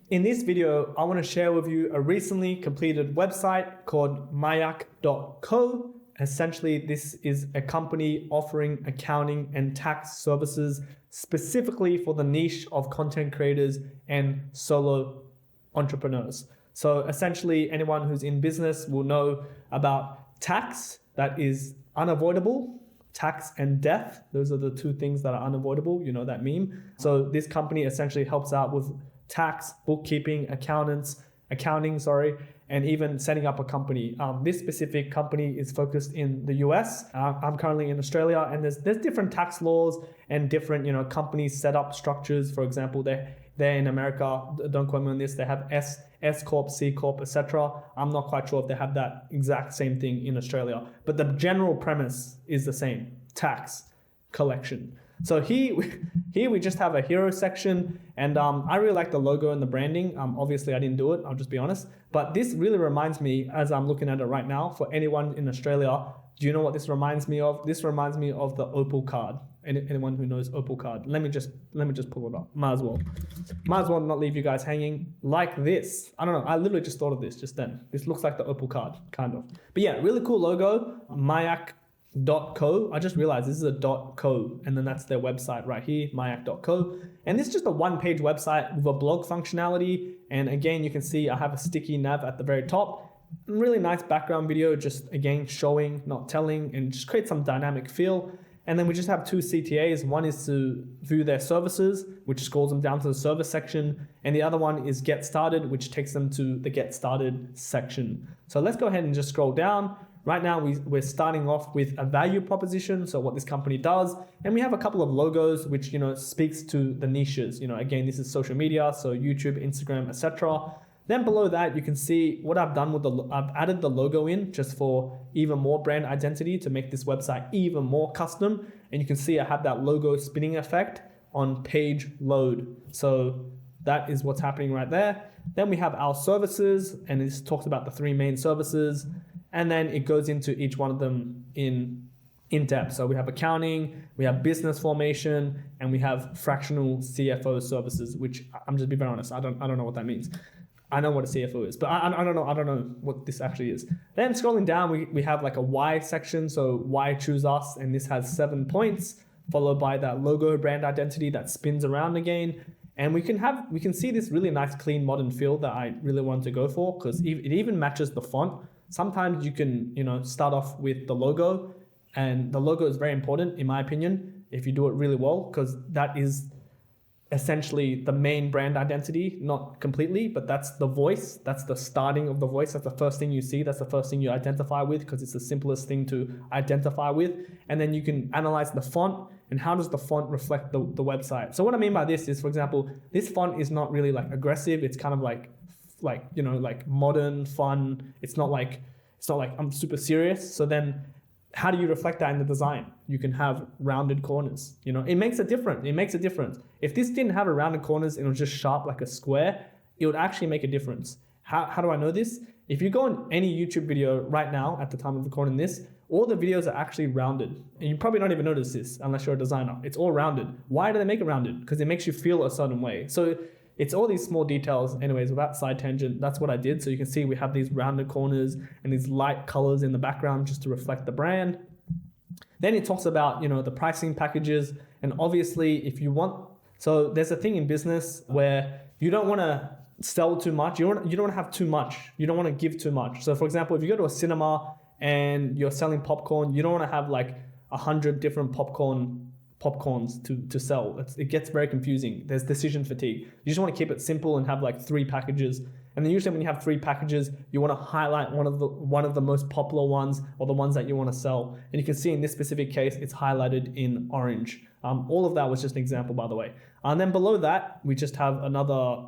In this video, I want to share with you a recently completed website called mayak.co. Essentially, this is a company offering accounting and tax services specifically for the niche of content creators and solo entrepreneurs. So essentially, anyone who's in business will know about tax that is unavoidable. Tax and death, those are the two things that are unavoidable. You know that meme. So this company essentially helps out with tax, bookkeeping, accounting, and even setting up a company. This specific company is focused in the US. I'm currently in Australia, and there's different tax laws and different company setup structures. For example, they're in America. Don't quote me on this. They have S corp, C corp, etc. I'm not quite sure if they have that exact same thing in Australia, but the general premise is the same: tax collection. So here we just have a hero section, and I really like the logo and the branding. Obviously I didn't do it, I'll just be honest, but this really reminds me, as I'm looking at it right now, for anyone in Australia, do you know what this reminds me of? This reminds me of the Opal card. Anyone who knows Opal card, let me just pull it up. Might as well not leave you guys hanging like this. I don't know, I literally just thought of this just then. This looks like the Opal card, kind of. But yeah, really cool logo, mayak.co. I just realized this is a .co, and then that's their website right here, mayak.co. And this is just a one-page website with a blog functionality. And again, you can see I have a sticky nav at the very top. Really nice background video, just again showing, not telling, and just create some dynamic feel. And then we just have two CTAs. One is to view their services, which scrolls them down to the service section. And the other one is get started, which takes them to the get started section. So let's go ahead and just scroll down. Right now, we're starting off with a value proposition, so what this company does, and we have a couple of logos which speaks to the niches. Again, this is social media, so YouTube, Instagram, etc. Then below that, you can see what I've done with I've added the logo in just for even more brand identity to make this website even more custom. And you can see I have that logo spinning effect on page load. So that is what's happening right there. Then we have our services, and this talks about the three main services. And then it goes into each one of them in depth. So we have accounting, we have business formation, and we have fractional CFO services, which I'm just being very honest, I don't know what that means. I know what a CFO is, but I don't know what this actually is. Then scrolling down, we have like a why section. So why choose us? And this has 7 points, followed by that logo brand identity that spins around again. And we can see this really nice, clean, modern feel that I really want to go for, because it even matches the font. Sometimes you can, start off with the logo, and the logo is very important in my opinion, if you do it really well, because that is essentially the main brand identity, not completely, but that's the voice. That's the starting of the voice. That's the first thing you see. That's the first thing you identify with, because it's the simplest thing to identify with. And then you can analyze the font and how does the font reflect the website. So what I mean by this is, for example, this font is not really like aggressive. It's kind of like modern, fun. It's not like I'm super serious. So then how do you reflect that in the design? You can have rounded corners. It makes a difference. If this didn't have a rounded corners and it was just sharp like a square, it would actually make a difference. How do I know this? If you go on any YouTube video right now at the time of recording this, all the videos are actually rounded. And you probably don't even notice this unless you're a designer. It's all rounded. Why do they make it rounded? Because it makes you feel a certain way. So it's all these small details. Anyways, without side tangent, that's what I did. So you can see we have these rounded corners and these light colors in the background just to reflect the brand. Then it talks about, the pricing packages. And obviously if you want, so there's a thing in business where you don't want to sell too much. You don't want to have too much. You don't want to give too much. So for example, if you go to a cinema and you're selling popcorn, you don't want to have like 100 different popcorns to sell. It gets very confusing. There's decision fatigue. You just want to keep it simple and have like 3 packages. And then usually when you have 3 packages, you want to highlight one of the most popular ones, or the ones that you want to sell. And you can see in this specific case, it's highlighted in orange. All of that was just an example, by the way. And then below that, we just have another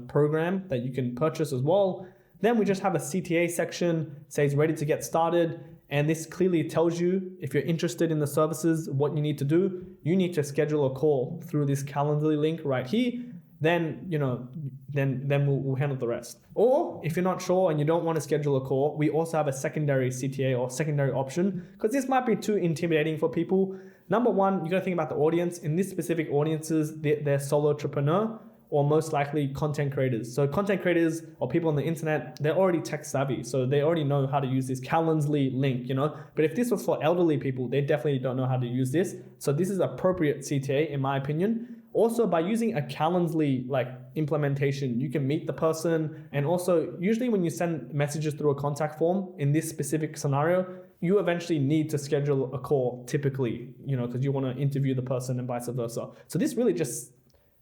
program that you can purchase as well. Then we just have a CTA section, says ready to get started. And this clearly tells you, if you're interested in the services, what you need to do. You need to schedule a call through this Calendly link right here. Then we'll handle the rest. Or if you're not sure and you don't want to schedule a call, we also have a secondary CTA or secondary option, because this might be too intimidating for people. Number one, you got to think about the audience. In this specific audiences, they're solo entrepreneur, or most likely content creators. So content creators or people on the internet, they're already tech savvy. So they already know how to use this Calendly link, But if this was for elderly people, they definitely don't know how to use this. So this is appropriate CTA in my opinion. Also, by using a Calendly implementation, you can meet the person. And also, usually when you send messages through a contact form in this specific scenario, you eventually need to schedule a call typically, because you want to interview the person and vice versa. So this really just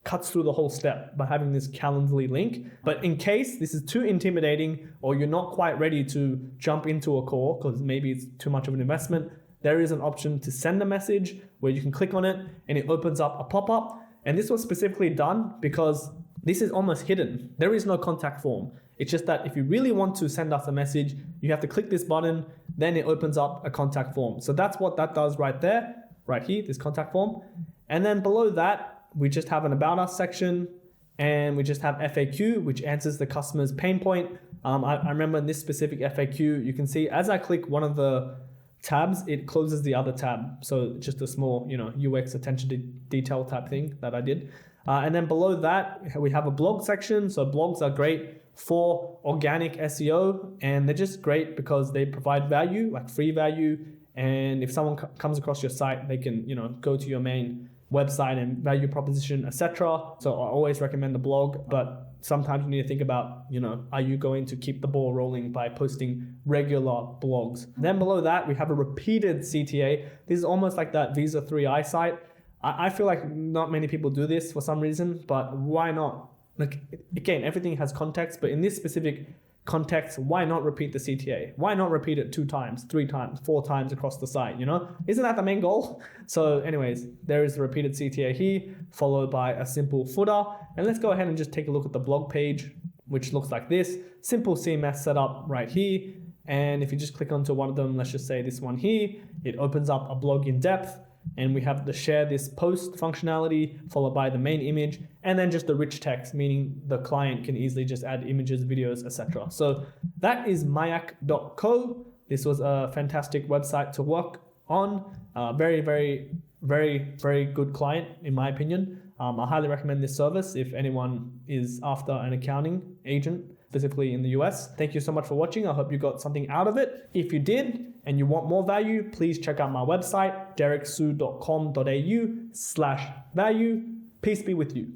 cuts through the whole step by having this Calendly link. But in case this is too intimidating or you're not quite ready to jump into a call because maybe it's too much of an investment, there is an option to send a message where you can click on it and it opens up a pop-up. And this was specifically done because this is almost hidden. There is no contact form. It's just that if you really want to send us a message, you have to click this button, then it opens up a contact form. So that's what that does right there, right here, this contact form. And then below that, we just have an About Us section, and we just have FAQ, which answers the customer's pain point. I remember in this specific FAQ, you can see as I click one of the tabs, it closes the other tab. So just a small, UX attention to detail type thing that I did. And then below that, we have a blog section. So blogs are great for organic SEO, and they're just great because they provide value, like free value. And if someone comes across your site, they can, go to your main website and value proposition, etc. So I always recommend the blog, but sometimes you need to think about, are you going to keep the ball rolling by posting regular blogs? Then below that, we have a repeated CTA. This is almost like that Visa 3i site. I feel like not many people do this for some reason, but why not? Again, everything has context, but in this specific context, why not repeat the CTA? Why not repeat it 2 times, 3 times, 4 times across the site, Isn't that the main goal? So anyways, there is the repeated CTA here, followed by a simple footer. And let's go ahead and just take a look at the blog page, which looks like this. Simple CMS setup right here. And if you just click onto one of them, let's just say this one here, it opens up a blog in depth. And we have the share this post functionality followed by the main image, and then just the rich text, meaning the client can easily just add images, videos, etc. So that is mayak.co. This was a fantastic website to work on. Very, very, very, very good client in my opinion. I highly recommend this service if anyone is after an accounting agent, specifically in the US. Thank you so much for watching. I hope you got something out of it. If you did, and you want more value, please check out my website, dereksu.com.au/value. Peace be with you.